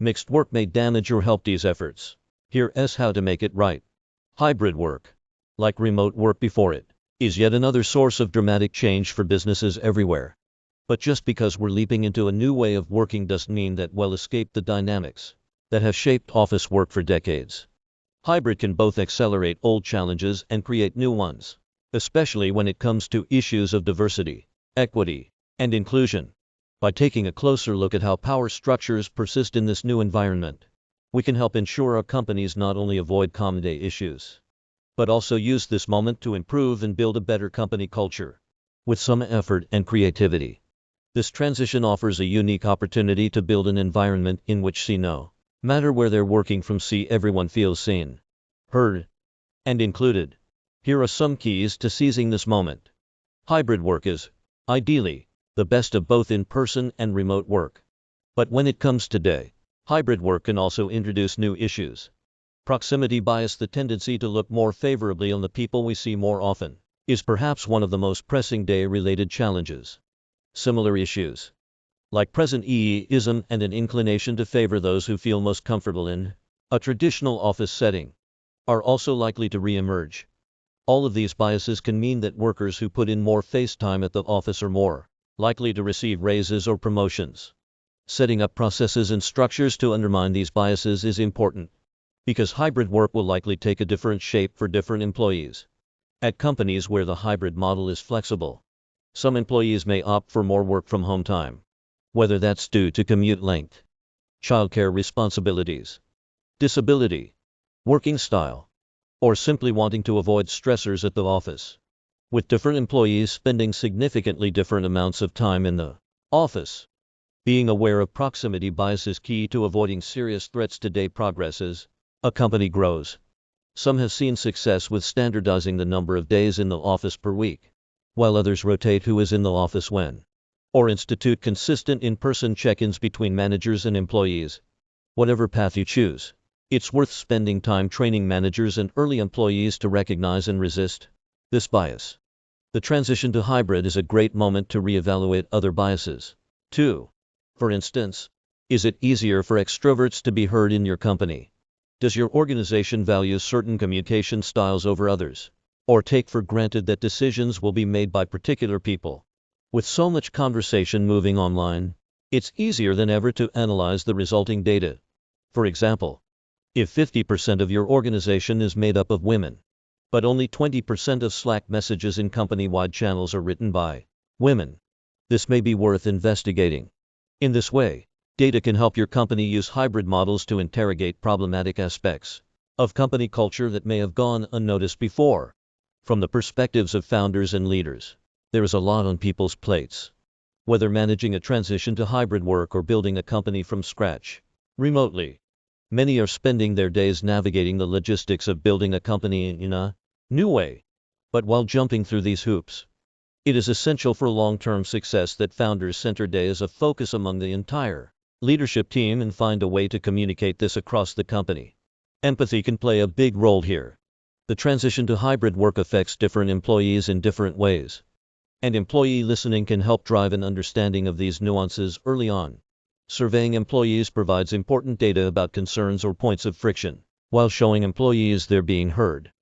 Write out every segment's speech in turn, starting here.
Mixed work may damage or help these efforts. Here's how to make it right. Hybrid work, like remote work before it, is yet another source of dramatic change for businesses everywhere. But just because we're leaping into a new way of working doesn't mean that we'll escape the dynamics that have shaped office work for decades. Hybrid can both accelerate old challenges and create new ones, especially when it comes to issues of diversity, equity, and inclusion. By taking a closer look at how power structures persist in this new environment, we can help ensure our companies not only avoid common day issues, but also use this moment to improve and build a better company culture. With some effort and creativity, this transition offers a unique opportunity to build an environment in which no matter where they're working from, everyone feels seen, heard, and included. Here are some keys to seizing this moment. Hybrid work is, ideally, the best of both in-person and remote work. But when it comes to hybrid work can also introduce new issues. Proximity bias, the tendency to look more favorably on the people we see more often, is perhaps one of the most pressing day-related challenges. Similar issues, like presenteeism and an inclination to favor those who feel most comfortable in a traditional office setting, are also likely to re-emerge. All of these biases can mean that workers who put in more face time at the office are more likely to receive raises or promotions. Setting up processes and structures to undermine these biases is important, because hybrid work will likely take a different shape for different employees. At companies where the hybrid model is flexible, some employees may opt for more work from home time, whether that's due to commute length, childcare responsibilities, disability, working style, or simply wanting to avoid stressors at the office. With different employees spending significantly different amounts of time in the office, being aware of proximity bias is key to avoiding serious threats to day progress as a company grows. Some have seen success with standardizing the number of days in the office per week, while others rotate who is in the office when, or institute consistent in-person check-ins between managers and employees. Whatever path you choose, it's worth spending time training managers and early employees to recognize and resist this bias. The transition to hybrid is a great moment to reevaluate other biases, too. For instance, is it easier for extroverts to be heard in your company? Does your organization value certain communication styles over others, or take for granted that decisions will be made by particular people? With so much conversation moving online, it's easier than ever to analyze the resulting data. For example, if 50% of your organization is made up of women, but only 20% of Slack messages in company-wide channels are written by women, this may be worth investigating. In this way, data can help your company use hybrid models to interrogate problematic aspects of company culture that may have gone unnoticed before. From the perspectives of founders and leaders, there is a lot on people's plates. Whether managing a transition to hybrid work or building a company from scratch, remotely, many are spending their days navigating the logistics of building a company in a new way. But while jumping through these hoops, it is essential for long-term success that founders center day as a focus among the entire leadership team and find a way to communicate this across the company. Empathy can play a big role here. The transition to hybrid work affects different employees in different ways, and employee listening can help drive an understanding of these nuances early on. Surveying employees provides important data about concerns or points of friction, while showing employees they're being heard.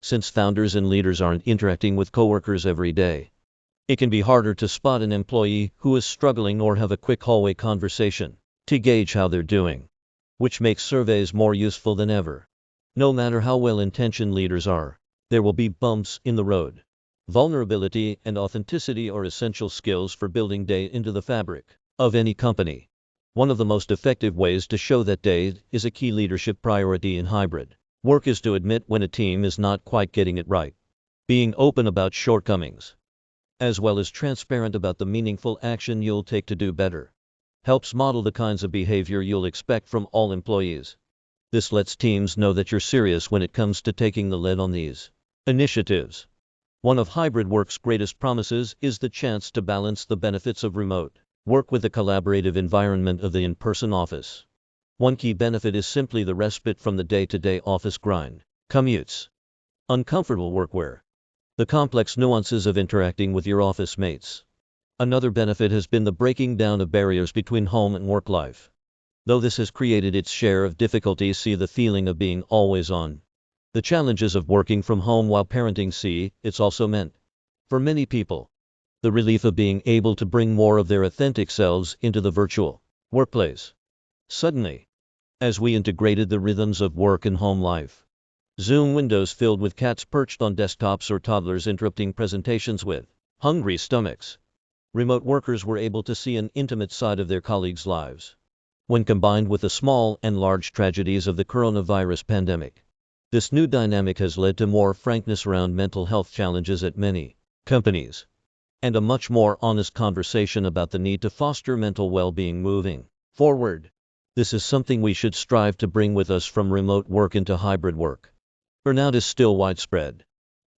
Since founders and leaders aren't interacting with coworkers every day, it can be harder to spot an employee who is struggling or have a quick hallway conversation to gauge how they're doing, which makes surveys more useful than ever. No matter how well-intentioned leaders are, there will be bumps in the road. Vulnerability and authenticity are essential skills for building data into the fabric of any company. One of the most effective ways to show that data is a key leadership priority in hybrid work is to admit when a team is not quite getting it right. Being open about shortcomings, as well as transparent about the meaningful action you'll take to do better, helps model the kinds of behavior you'll expect from all employees. This lets teams know that you're serious when it comes to taking the lead on these initiatives. One of hybrid work's greatest promises is the chance to balance the benefits of remote work with the collaborative environment of the in-person office. One key benefit is simply the respite from the day-to-day office grind, commutes, uncomfortable workwear, the complex nuances of interacting with your office mates. Another benefit has been the breaking down of barriers between home and work life. Though this has created its share of difficulties, see the feeling of being always on. The challenges of working from home while parenting, see, it's also meant, for many people, the relief of being able to bring more of their authentic selves into the virtual workplace. Suddenly, as we integrated the rhythms of work and home life, Zoom windows filled with cats perched on desktops or toddlers interrupting presentations with hungry stomachs, remote workers were able to see an intimate side of their colleagues' lives. When combined with the small and large tragedies of the coronavirus pandemic, this new dynamic has led to more frankness around mental health challenges at many companies, and a much more honest conversation about the need to foster mental well-being moving forward. This is something we should strive to bring with us from remote work into hybrid work. Burnout is still widespread,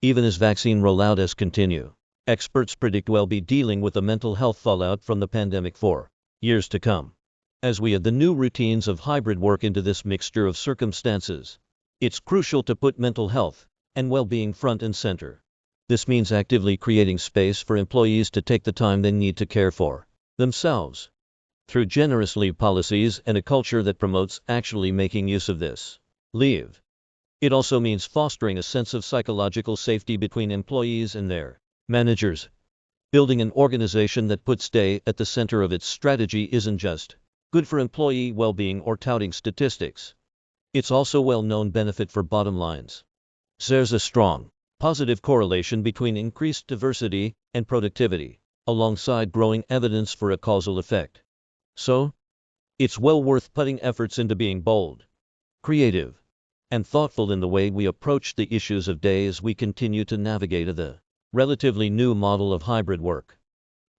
even as vaccine rollouts continue. Experts predict we'll be dealing with the mental health fallout from the pandemic for years to come. As we add the new routines of hybrid work into this mixture of circumstances, it's crucial to put mental health and well-being front and center. This means actively creating space for employees to take the time they need to care for themselves through generous leave policies and a culture that promotes actually making use of this leave. It also means fostering a sense of psychological safety between employees and their managers. Building an organization that puts day at the center of its strategy isn't just good for employee well-being or touting statistics. It's also a well-known benefit for bottom lines. There's a strong, positive correlation between increased diversity and productivity, alongside growing evidence for a causal effect. So, it's well worth putting efforts into being bold, creative, and thoughtful in the way we approach the issues of day as we continue to navigate the relatively new model of hybrid work.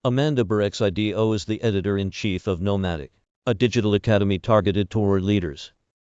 Amanda Burek-Ido is the editor-in-chief of Nomadic, a digital academy targeted toward leaders,